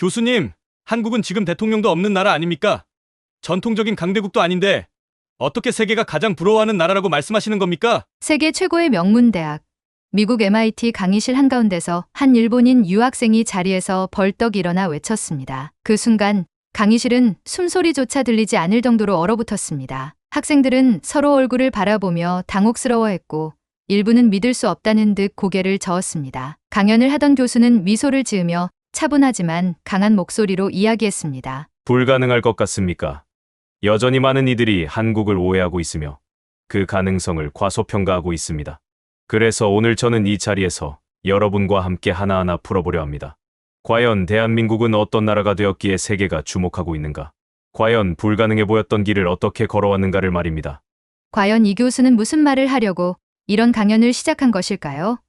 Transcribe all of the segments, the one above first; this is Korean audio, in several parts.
교수님, 한국은 지금 대통령도 없는 나라 아닙니까? 전통적인 강대국도 아닌데 어떻게 세계가 가장 부러워하는 나라라고 말씀하시는 겁니까? 세계 최고의 명문 대학, 미국 MIT 강의실 한가운데서 한 일본인 유학생이 자리에서 벌떡 일어나 외쳤습니다. 그 순간 강의실은 숨소리조차 들리지 않을 정도로 얼어붙었습니다. 학생들은 서로 얼굴을 바라보며 당혹스러워했고 일부는 믿을 수 없다는 듯 고개를 저었습니다. 강연을 하던 교수는 미소를 지으며 차분하지만 강한 목소리로 이야기했습니다. 불가능할 것 같습니까? 여전히 많은 이들이 한국을 오해하고 있으며 그 가능성을 과소평가하고 있습니다. 그래서 오늘 저는 이 자리에서 여러분과 함께 하나하나 풀어보려 합니다. 과연 대한민국은 어떤 나라가 되었기에 세계가 주목하고 있는가? 과연 불가능해 보였던 길을 어떻게 걸어왔는가를 말입니다. 과연 이 교수는 무슨 말을 하려고 이런 강연을 시작한 것일까요?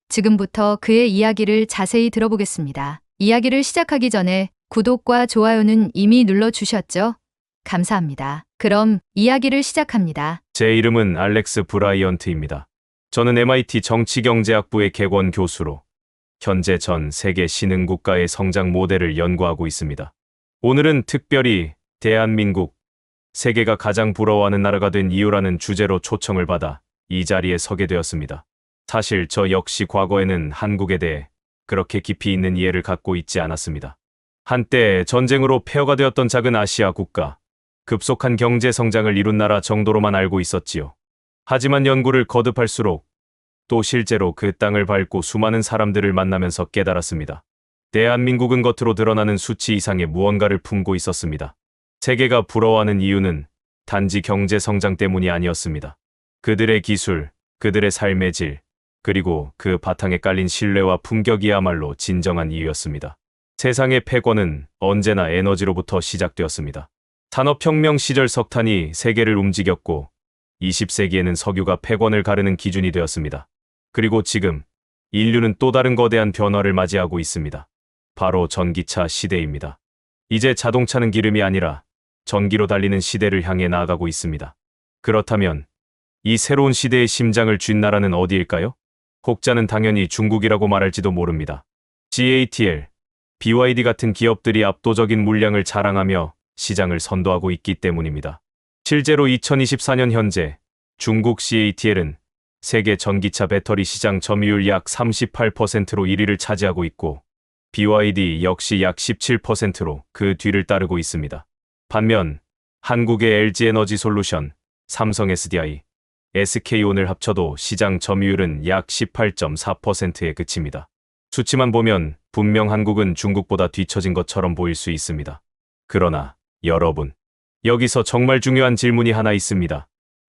지금부터 그의 이야기를 자세히 들어보겠습니다. 이야기를 시작하기 전에 구독과 좋아요는 이미 눌러주셨죠? 감사합니다. 그럼 이야기를 시작합니다. 제 이름은 알렉스 브라이언트입니다. 저는 MIT 정치경제학부의 객원 교수로 현재 전 세계 신흥국가의 성장 모델을 연구하고 있습니다. 오늘은 특별히 대한민국, 세계가 가장 부러워하는 나라가 된 이유라는 주제로 초청을 받아 이 자리에 서게 되었습니다. 사실 저 역시 과거에는 한국에 대해 그렇게 깊이 있는 이해를 갖고 있지 않았습니다. 한때 전쟁으로 폐허가 되었던 작은 아시아 국가, 급속한 경제 성장을 이룬 나라 정도로만 알고 있었지요. 하지만 연구를 거듭할수록 또 실제로 그 땅을 밟고 수많은 사람들을 만나면서 깨달았습니다. 대한민국은 겉으로 드러나는 수치 이상의 무언가를 품고 있었습니다. 세계가 부러워하는 이유는 단지 경제 성장 때문이 아니었습니다. 그들의 기술, 그들의 삶의 질, 그리고 그 바탕에 깔린 신뢰와 품격이야말로 진정한 이유였습니다. 세상의 패권은 언제나 에너지로부터 시작되었습니다. 산업혁명 시절 석탄이 세계를 움직였고 20세기에는 석유가 패권을 가르는 기준이 되었습니다. 그리고 지금 인류는 또 다른 거대한 변화를 맞이하고 있습니다. 바로 전기차 시대입니다. 이제 자동차는 기름이 아니라 전기로 달리는 시대를 향해 나아가고 있습니다. 그렇다면 이 새로운 시대의 심장을 쥔 나라는 어디일까요? 혹자는 당연히 중국이라고 말할지도 모릅니다. CATL, BYD 같은 기업들이 압도적인 물량을 자랑하며 시장을 선도하고 있기 때문입니다. 실제로 2024년 현재 중국 CATL은 세계 전기차 배터리 시장 점유율 약 38%로 1위를 차지하고 있고 BYD 역시 약 17%로 그 뒤를 따르고 있습니다. 반면 한국의 LG에너지솔루션, 삼성 SDI, SK온을 합쳐도 시장 점유율은 약 18.4%에 그칩니다. 수치만 보면 분명 한국은 중국보다 뒤처진 것처럼 보일 수 있습니다. 그러나 여러분, 여기서 정말 중요한 질문이 하나 있습니다.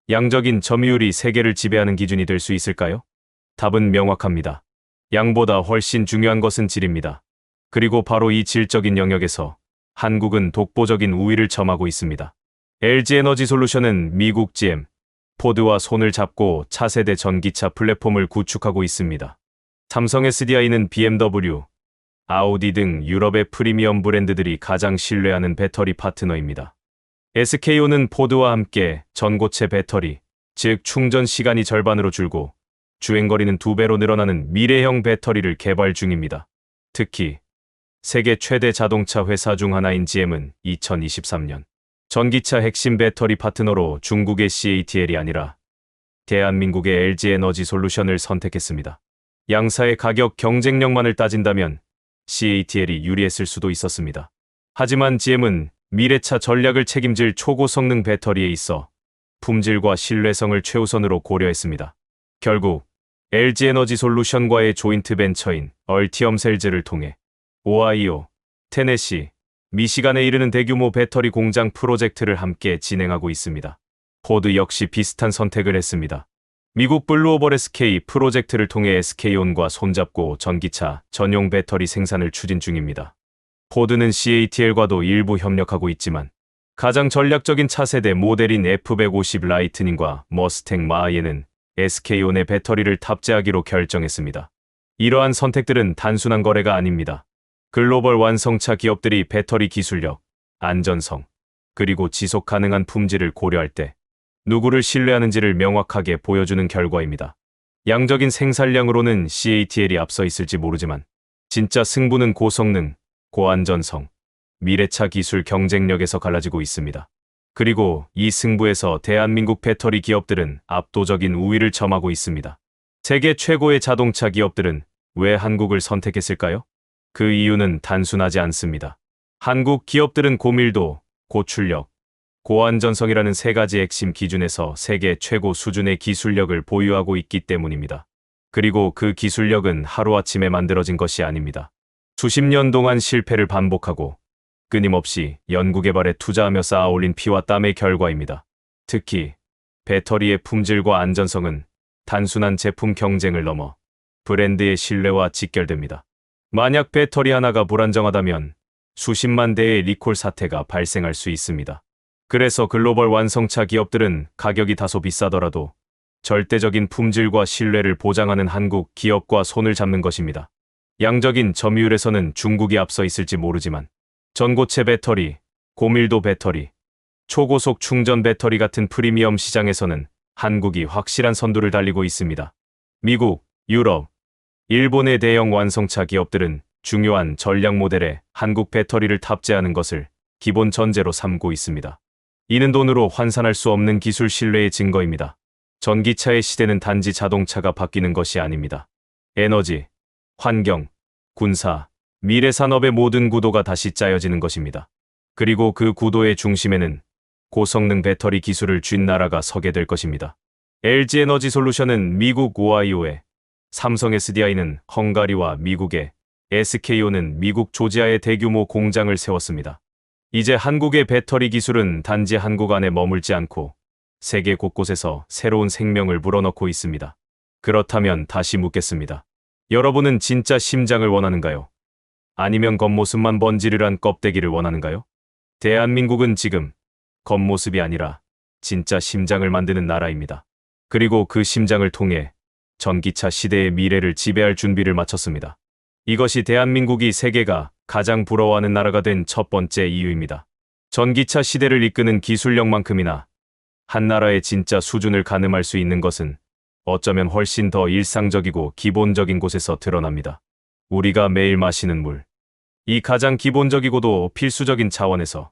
양적인 점유율이 세계를 지배하는 기준이 될 수 있을까요? 답은 명확합니다. 양보다 훨씬 중요한 것은 질입니다. 그리고 바로 이 질적인 영역에서 한국은 독보적인 우위를 점하고 있습니다. LG에너지솔루션은 미국 GM, 포드와 손을 잡고 차세대 전기차 플랫폼을 구축하고 있습니다. 삼성 SDI는 BMW, 아우디 등 유럽의 프리미엄 브랜드들이 가장 신뢰하는 배터리 파트너입니다. SK온은 포드와 함께 전고체 배터리, 즉 충전 시간이 절반으로 줄고 주행거리는 2배로 늘어나는 미래형 배터리를 개발 중입니다. 특히 세계 최대 자동차 회사 중 하나인 GM은 2023년 전기차 핵심 배터리 파트너로 중국의 CATL이 아니라 대한민국의 LG에너지솔루션을 선택했습니다. 양사의 가격 경쟁력만을 따진다면 CATL이 유리했을 수도 있었습니다. 하지만 GM은 미래차 전략을 책임질 초고성능 배터리에 있어 품질과 신뢰성을 최우선으로 고려했습니다. 결국 LG에너지솔루션과의 조인트 벤처인 얼티엄셀즈를 통해 오하이오, 테네시, 미시간에 이르는 대규모 배터리 공장 프로젝트를 함께 진행하고 있습니다. 포드 역시 비슷한 선택을 했습니다. 미국 블루오벌 SK 프로젝트를 통해 SK온과 손잡고 전기차 전용 배터리 생산을 추진 중입니다. 포드는 CATL과도 일부 협력하고 있지만 가장 전략적인 차세대 모델인 F150 라이트닝과 머스탱 마하이에는 SK온의 배터리를 탑재하기로 결정했습니다. 이러한 선택들은 단순한 거래가 아닙니다. 글로벌 완성차 기업들이 배터리 기술력, 안전성, 그리고 지속 가능한 품질을 고려할 때 누구를 신뢰하는지를 명확하게 보여주는 결과입니다. 양적인 생산량으로는 CATL이 앞서 있을지 모르지만 진짜 승부는 고성능, 고안전성, 미래차 기술 경쟁력에서 갈라지고 있습니다. 그리고 이 승부에서 대한민국 배터리 기업들은 압도적인 우위를 점하고 있습니다. 세계 최고의 자동차 기업들은 왜 한국을 선택했을까요? 그 이유는 단순하지 않습니다. 한국 기업들은 고밀도, 고출력, 고안전성이라는 세 가지 핵심 기준에서 세계 최고 수준의 기술력을 보유하고 있기 때문입니다. 그리고 그 기술력은 하루아침에 만들어진 것이 아닙니다. 수십 년 동안 실패를 반복하고 끊임없이 연구개발에 투자하며 쌓아올린 피와 땀의 결과입니다. 특히 배터리의 품질과 안전성은 단순한 제품 경쟁을 넘어 브랜드의 신뢰와 직결됩니다. 만약 배터리 하나가 불안정하다면 수십만 대의 리콜 사태가 발생할 수 있습니다. 그래서 글로벌 완성차 기업들은 가격이 다소 비싸더라도 절대적인 품질과 신뢰를 보장하는 한국 기업과 손을 잡는 것입니다. 양적인 점유율에서는 중국이 앞서 있을지 모르지만 전고체 배터리, 고밀도 배터리, 초고속 충전 배터리 같은 프리미엄 시장에서는 한국이 확실한 선두를 달리고 있습니다. 미국, 유럽, 일본의 대형 완성차 기업들은 중요한 전략 모델에 한국 배터리를 탑재하는 것을 기본 전제로 삼고 있습니다. 이는 돈으로 환산할 수 없는 기술 신뢰의 증거입니다. 전기차의 시대는 단지 자동차가 바뀌는 것이 아닙니다. 에너지, 환경, 군사, 미래 산업의 모든 구도가 다시 짜여지는 것입니다. 그리고 그 구도의 중심에는 고성능 배터리 기술을 쥔 나라가 서게 될 것입니다. LG 에너지 솔루션은 미국 오하이오에, 삼성 SDI는 헝가리와 미국에, SK온은 미국 조지아에 대규모 공장을 세웠습니다. 이제 한국의 배터리 기술은 단지 한국 안에 머물지 않고 세계 곳곳에서 새로운 생명을 불어넣고 있습니다. 그렇다면 다시 묻겠습니다. 여러분은 진짜 심장을 원하는가요? 아니면 겉모습만 번지르르한 껍데기를 원하는가요? 대한민국은 지금 겉모습이 아니라 진짜 심장을 만드는 나라입니다. 그리고 그 심장을 통해 전기차 시대의 미래를 지배할 준비를 마쳤습니다. 이것이 대한민국이 세계가 가장 부러워하는 나라가 된 첫 번째 이유입니다. 전기차 시대를 이끄는 기술력만큼이나 한 나라의 진짜 수준을 가늠할 수 있는 것은 어쩌면 훨씬 더 일상적이고 기본적인 곳에서 드러납니다. 우리가 매일 마시는 물. 이 가장 기본적이고도 필수적인 차원에서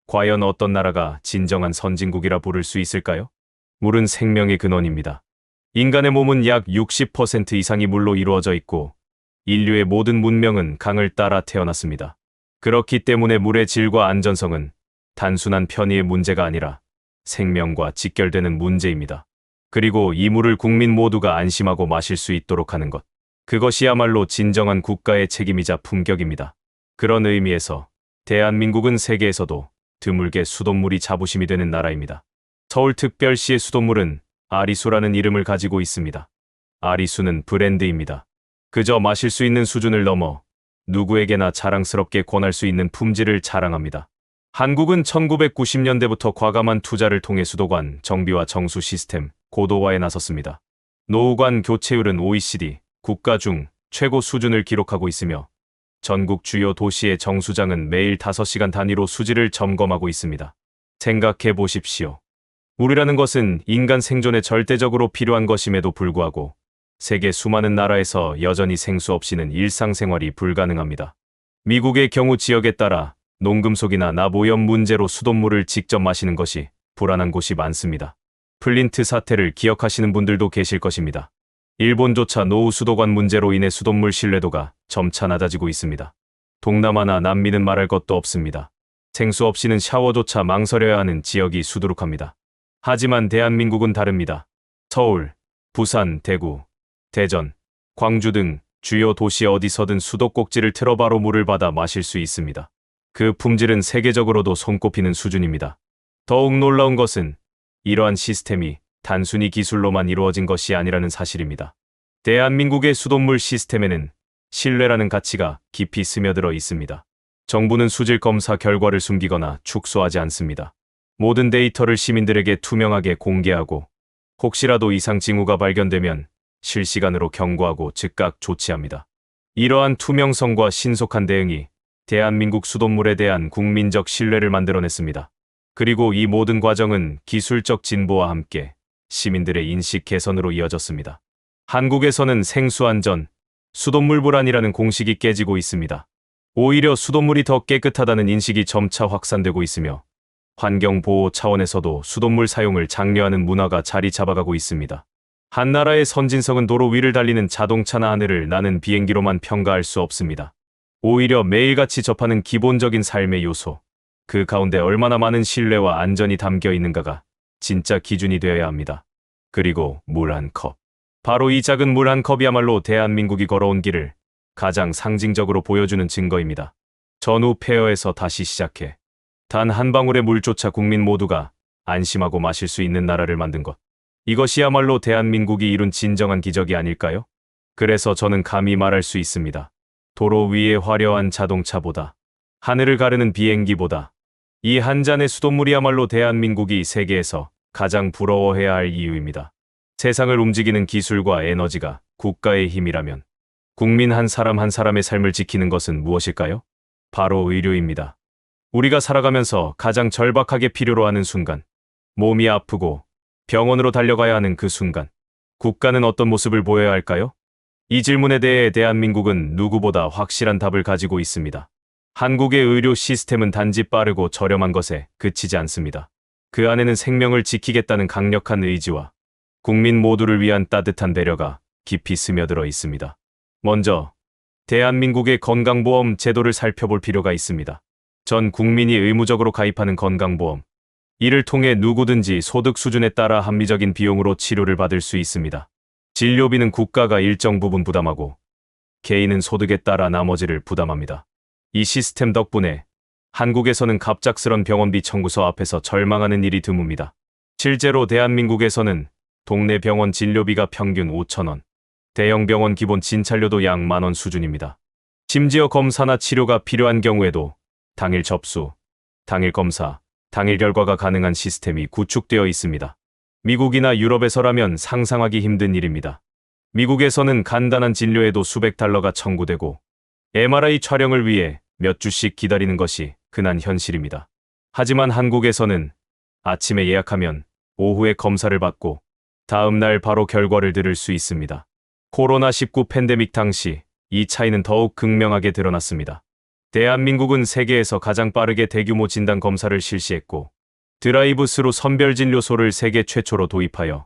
과연 어떤 나라가 진정한 선진국이라 부를 수 있을까요? 물은 생명의 근원입니다. 인간의 몸은 약 60% 이상이 물로 이루어져 있고 인류의 모든 문명은 강을 따라 태어났습니다. 그렇기 때문에 물의 질과 안전성은 단순한 편의의 문제가 아니라 생명과 직결되는 문제입니다. 그리고 이 물을 국민 모두가 안심하고 마실 수 있도록 하는 것. 그것이야말로 진정한 국가의 책임이자 품격입니다. 그런 의미에서 대한민국은 세계에서도 드물게 수돗물이 자부심이 되는 나라입니다. 서울특별시의 수돗물은 아리수라는 이름을 가지고 있습니다. 아리수는 브랜드입니다. 그저 마실 수 있는 수준을 넘어 누구에게나 자랑스럽게 권할 수 있는 품질을 자랑합니다. 한국은 1990년대부터 과감한 투자를 통해 수도관, 정비와 정수 시스템, 고도화에 나섰습니다. 노후관 교체율은 OECD 국가 중 최고 수준을 기록하고 있으며 전국 주요 도시의 정수장은 매일 5시간 단위로 수질을 점검하고 있습니다. 생각해 보십시오. 물이라는 것은 인간 생존에 절대적으로 필요한 것임에도 불구하고 세계 수많은 나라에서 여전히 생수 없이는 일상생활이 불가능합니다. 미국의 경우 지역에 따라 농금속이나 나무오염 문제로 수돗물을 직접 마시는 것이 불안한 곳이 많습니다. 플린트 사태를 기억하시는 분들도 계실 것입니다. 일본조차 노후 수도관 문제로 인해 수돗물 신뢰도가 점차 낮아지고 있습니다. 동남아나 남미는 말할 것도 없습니다. 생수 없이는 샤워조차 망설여야 하는 지역이 수두룩합니다. 하지만 대한민국은 다릅니다. 서울, 부산, 대구, 대전, 광주 등 주요 도시 어디서든 수도꼭지를 틀어 바로 물을 받아 마실 수 있습니다. 그 품질은 세계적으로도 손꼽히는 수준입니다. 더욱 놀라운 것은 이러한 시스템이 단순히 기술로만 이루어진 것이 아니라는 사실입니다. 대한민국의 수돗물 시스템에는 신뢰라는 가치가 깊이 스며들어 있습니다. 정부는 수질 검사 결과를 숨기거나 축소하지 않습니다. 모든 데이터를 시민들에게 투명하게 공개하고 혹시라도 이상 징후가 발견되면 실시간으로 경고하고 즉각 조치합니다. 이러한 투명성과 신속한 대응이 대한민국 수돗물에 대한 국민적 신뢰를 만들어냈습니다. 그리고 이 모든 과정은 기술적 진보와 함께 시민들의 인식 개선으로 이어졌습니다. 한국에서는 생수안전, 수돗물 불안이라는 공식이 깨지고 있습니다. 오히려 수돗물이 더 깨끗하다는 인식이 점차 확산되고 있으며 환경보호 차원에서도 수돗물 사용을 장려하는 문화가 자리 잡아가고 있습니다. 한 나라의 선진성은 도로 위를 달리는 자동차나 하늘을 나는 비행기로만 평가할 수 없습니다. 오히려 매일같이 접하는 기본적인 삶의 요소, 그 가운데 얼마나 많은 신뢰와 안전이 담겨 있는가가 진짜 기준이 되어야 합니다. 그리고 물 한 컵. 바로 이 작은 물 한 컵이야말로 대한민국이 걸어온 길을 가장 상징적으로 보여주는 증거입니다. 전후 폐허에서 다시 시작해 단 한 방울의 물조차 국민 모두가 안심하고 마실 수 있는 나라를 만든 것. 이것이야말로 대한민국이 이룬 진정한 기적이 아닐까요? 그래서 저는 감히 말할 수 있습니다. 도로 위의 화려한 자동차보다, 하늘을 가르는 비행기보다 이 한 잔의 수돗물이야말로 대한민국이 세계에서 가장 부러워해야 할 이유입니다. 세상을 움직이는 기술과 에너지가 국가의 힘이라면 국민 한 사람 한 사람의 삶을 지키는 것은 무엇일까요? 바로 의료입니다. 우리가 살아가면서 가장 절박하게 필요로 하는 순간, 몸이 아프고 병원으로 달려가야 하는 그 순간, 국가는 어떤 모습을 보여야 할까요? 이 질문에 대해 대한민국은 누구보다 확실한 답을 가지고 있습니다. 한국의 의료 시스템은 단지 빠르고 저렴한 것에 그치지 않습니다. 그 안에는 생명을 지키겠다는 강력한 의지와 국민 모두를 위한 따뜻한 배려가 깊이 스며들어 있습니다. 먼저, 대한민국의 건강보험 제도를 살펴볼 필요가 있습니다. 전 국민이 의무적으로 가입하는 건강보험. 이를 통해 누구든지 소득 수준에 따라 합리적인 비용으로 치료를 받을 수 있습니다. 진료비는 국가가 일정 부분 부담하고 개인은 소득에 따라 나머지를 부담합니다. 이 시스템 덕분에 한국에서는 갑작스런 병원비 청구서 앞에서 절망하는 일이 드뭅니다. 실제로 대한민국에서는 동네 병원 진료비가 평균 5,000원, 대형 병원 기본 진찰료도 약 10,000원 수준입니다. 심지어 검사나 치료가 필요한 경우에도 당일 접수, 당일 검사, 당일 결과가 가능한 시스템이 구축되어 있습니다. 미국이나 유럽에서라면 상상하기 힘든 일입니다. 미국에서는 간단한 진료에도 수백 달러가 청구되고 MRI 촬영을 위해 몇 주씩 기다리는 것이 흔한 현실입니다. 하지만 한국에서는 아침에 예약하면 오후에 검사를 받고 다음 날 바로 결과를 들을 수 있습니다. 코로나19 팬데믹 당시 이 차이는 더욱 극명하게 드러났습니다. 대한민국은 세계에서 가장 빠르게 대규모 진단 검사를 실시했고 드라이브스루 선별진료소를 세계 최초로 도입하여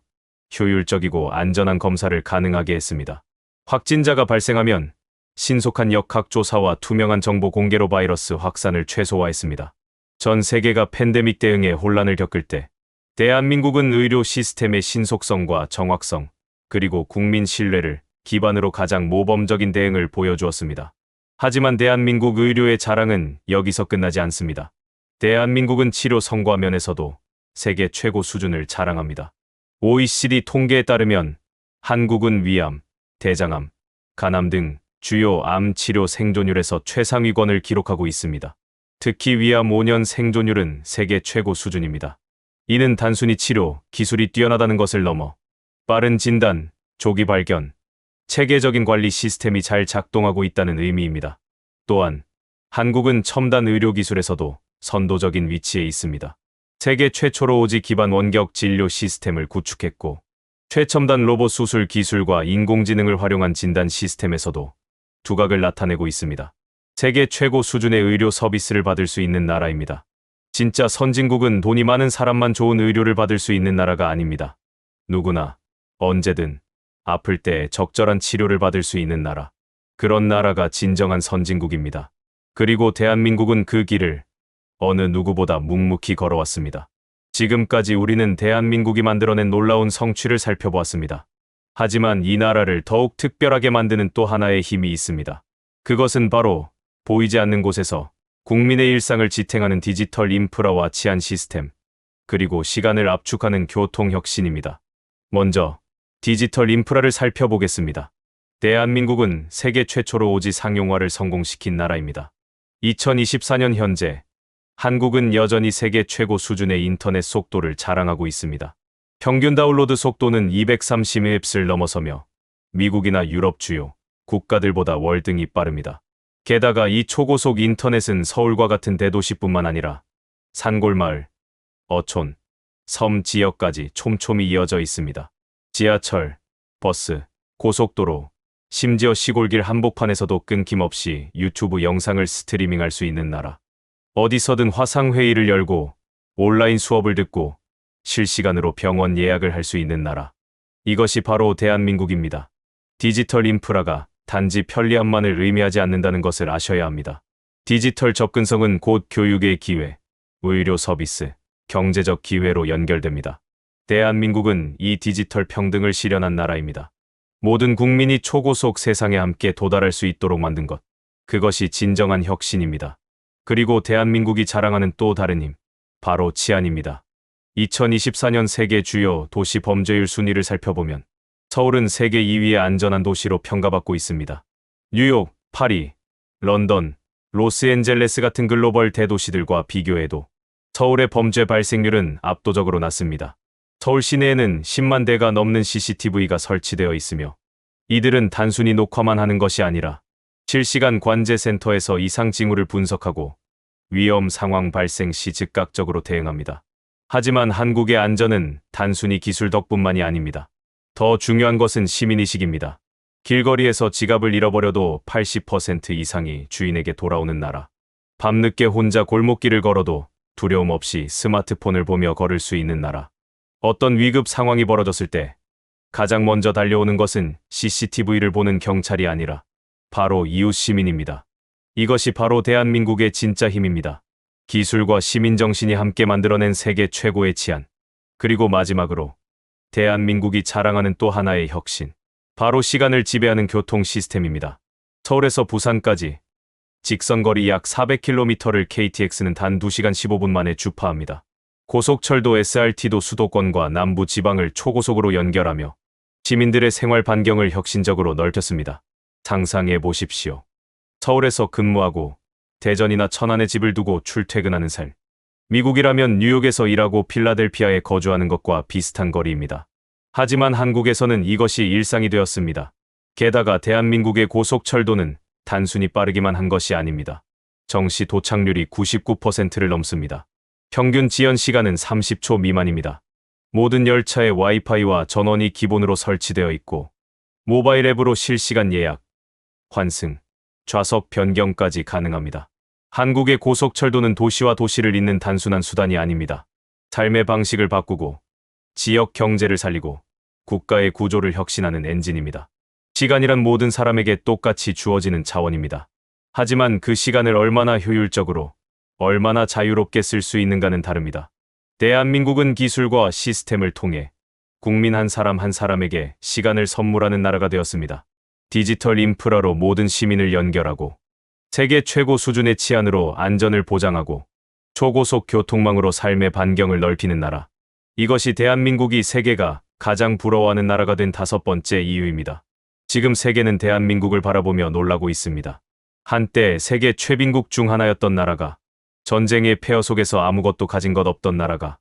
효율적이고 안전한 검사를 가능하게 했습니다. 확진자가 발생하면 신속한 역학조사와 투명한 정보 공개로 바이러스 확산을 최소화했습니다. 전 세계가 팬데믹 대응에 혼란을 겪을 때 대한민국은 의료 시스템의 신속성과 정확성, 그리고 국민 신뢰를 기반으로 가장 모범적인 대응을 보여주었습니다. 하지만 대한민국 의료의 자랑은 여기서 끝나지 않습니다. 대한민국은 치료 성과 면에서도 세계 최고 수준을 자랑합니다. OECD 통계에 따르면 한국은 위암, 대장암, 간암 등 주요 암 치료 생존율에서 최상위권을 기록하고 있습니다. 특히 위암 5년 생존율은 세계 최고 수준입니다. 이는 단순히 치료, 기술이 뛰어나다는 것을 넘어 빠른 진단, 조기 발견, 체계적인 관리 시스템이 잘 작동하고 있다는 의미입니다. 또한 한국은 첨단 의료 기술에서도 선도적인 위치에 있습니다. 세계 최초로 오지 기반 원격 진료 시스템을 구축했고 최첨단 로봇 수술 기술과 인공지능을 활용한 진단 시스템에서도 두각을 나타내고 있습니다. 세계 최고 수준의 의료 서비스를 받을 수 있는 나라입니다. 진짜 선진국은 돈이 많은 사람만 좋은 의료를 받을 수 있는 나라가 아닙니다. 누구나 언제든 아플 때 적절한 치료를 받을 수 있는 나라. 그런 나라가 진정한 선진국입니다. 그리고 대한민국은 그 길을 어느 누구보다 묵묵히 걸어왔습니다. 지금까지 우리는 대한민국이 만들어낸 놀라운 성취를 살펴보았습니다. 하지만 이 나라를 더욱 특별하게 만드는 또 하나의 힘이 있습니다. 그것은 바로 보이지 않는 곳에서 국민의 일상을 지탱하는 디지털 인프라와 치안 시스템, 그리고 시간을 압축하는 교통 혁신입니다. 먼저 디지털 인프라를 살펴보겠습니다. 대한민국은 세계 최초로 오지 상용화를 성공시킨 나라입니다. 2024년 현재 한국은 여전히 세계 최고 수준의 인터넷 속도를 자랑하고 있습니다. 평균 다운로드 속도는 230mbps를 넘어서며 미국이나 유럽 주요 국가들보다 월등히 빠릅니다. 게다가 이 초고속 인터넷은 서울과 같은 대도시뿐만 아니라 산골마을, 어촌, 섬 지역까지 촘촘히 이어져 있습니다. 지하철, 버스, 고속도로, 심지어 시골길 한복판에서도 끊김없이 유튜브 영상을 스트리밍할 수 있는 나라. 어디서든 화상회의를 열고 온라인 수업을 듣고 실시간으로 병원 예약을 할 수 있는 나라. 이것이 바로 대한민국입니다. 디지털 인프라가 단지 편리함만을 의미하지 않는다는 것을 아셔야 합니다. 디지털 접근성은 곧 교육의 기회, 의료 서비스, 경제적 기회로 연결됩니다. 대한민국은 이 디지털 평등을 실현한 나라입니다. 모든 국민이 초고속 세상에 함께 도달할 수 있도록 만든 것. 그것이 진정한 혁신입니다. 그리고 대한민국이 자랑하는 또 다른 힘, 바로 치안입니다. 2024년 세계 주요 도시 범죄율 순위를 살펴보면 서울은 세계 2위의 안전한 도시로 평가받고 있습니다. 뉴욕, 파리, 런던, 로스앤젤레스 같은 글로벌 대도시들과 비교해도 서울의 범죄 발생률은 압도적으로 낮습니다. 서울 시내에는 10만 대가 넘는 CCTV가 설치되어 있으며 이들은 단순히 녹화만 하는 것이 아니라 실시간 관제센터에서 이상 징후를 분석하고 위험 상황 발생 시 즉각적으로 대응합니다. 하지만 한국의 안전은 단순히 기술 덕분만이 아닙니다. 더 중요한 것은 시민의식입니다. 길거리에서 지갑을 잃어버려도 80% 이상이 주인에게 돌아오는 나라. 밤늦게 혼자 골목길을 걸어도 두려움 없이 스마트폰을 보며 걸을 수 있는 나라. 어떤 위급 상황이 벌어졌을 때 가장 먼저 달려오는 것은 CCTV를 보는 경찰이 아니라 바로 이웃 시민입니다. 이것이 바로 대한민국의 진짜 힘입니다. 기술과 시민정신이 함께 만들어낸 세계 최고의 치안. 그리고 마지막으로 대한민국이 자랑하는 또 하나의 혁신. 바로 시간을 지배하는 교통 시스템입니다. 서울에서 부산까지 직선거리 약 400km를 KTX는 단 2시간 15분 만에 주파합니다. 고속철도 SRT도 수도권과 남부 지방을 초고속으로 연결하며 시민들의 생활 반경을 혁신적으로 넓혔습니다. 상상해 보십시오. 서울에서 근무하고 대전이나 천안에 집을 두고 출퇴근하는 삶. 미국이라면 뉴욕에서 일하고 필라델피아에 거주하는 것과 비슷한 거리입니다. 하지만 한국에서는 이것이 일상이 되었습니다. 게다가 대한민국의 고속철도는 단순히 빠르기만 한 것이 아닙니다. 정시 도착률이 99%를 넘습니다. 평균 지연 시간은 30초 미만입니다. 모든 열차에 와이파이와 전원이 기본으로 설치되어 있고 모바일 앱으로 실시간 예약, 환승, 좌석 변경까지 가능합니다. 한국의 고속철도는 도시와 도시를 잇는 단순한 수단이 아닙니다. 삶의 방식을 바꾸고 지역 경제를 살리고 국가의 구조를 혁신하는 엔진입니다. 시간이란 모든 사람에게 똑같이 주어지는 자원입니다. 하지만 그 시간을 얼마나 효율적으로, 얼마나 자유롭게 쓸 수 있는가는 다릅니다. 대한민국은 기술과 시스템을 통해 국민 한 사람 한 사람에게 시간을 선물하는 나라가 되었습니다. 디지털 인프라로 모든 시민을 연결하고 세계 최고 수준의 치안으로 안전을 보장하고 초고속 교통망으로 삶의 반경을 넓히는 나라. 이것이 대한민국이 세계가 가장 부러워하는 나라가 된 5번째 이유입니다. 지금 세계는 대한민국을 바라보며 놀라고 있습니다. 한때 세계 최빈국 중 하나였던 나라가, 전쟁의 폐허 속에서 아무것도 가진 것 없던 나라가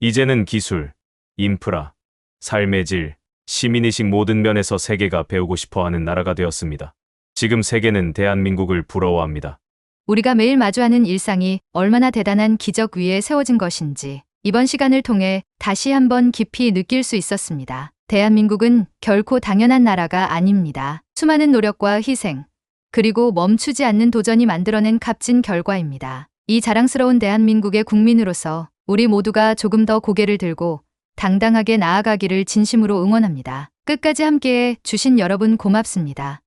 이제는 기술, 인프라, 삶의 질, 시민의식 모든 면에서 세계가 배우고 싶어하는 나라가 되었습니다. 지금 세계는 대한민국을 부러워합니다. 우리가 매일 마주하는 일상이 얼마나 대단한 기적 위에 세워진 것인지 이번 시간을 통해 다시 한번 깊이 느낄 수 있었습니다. 대한민국은 결코 당연한 나라가 아닙니다. 수많은 노력과 희생, 그리고 멈추지 않는 도전이 만들어낸 값진 결과입니다. 이 자랑스러운 대한민국의 국민으로서 우리 모두가 조금 더 고개를 들고 당당하게 나아가기를 진심으로 응원합니다. 끝까지 함께해 주신 여러분 고맙습니다.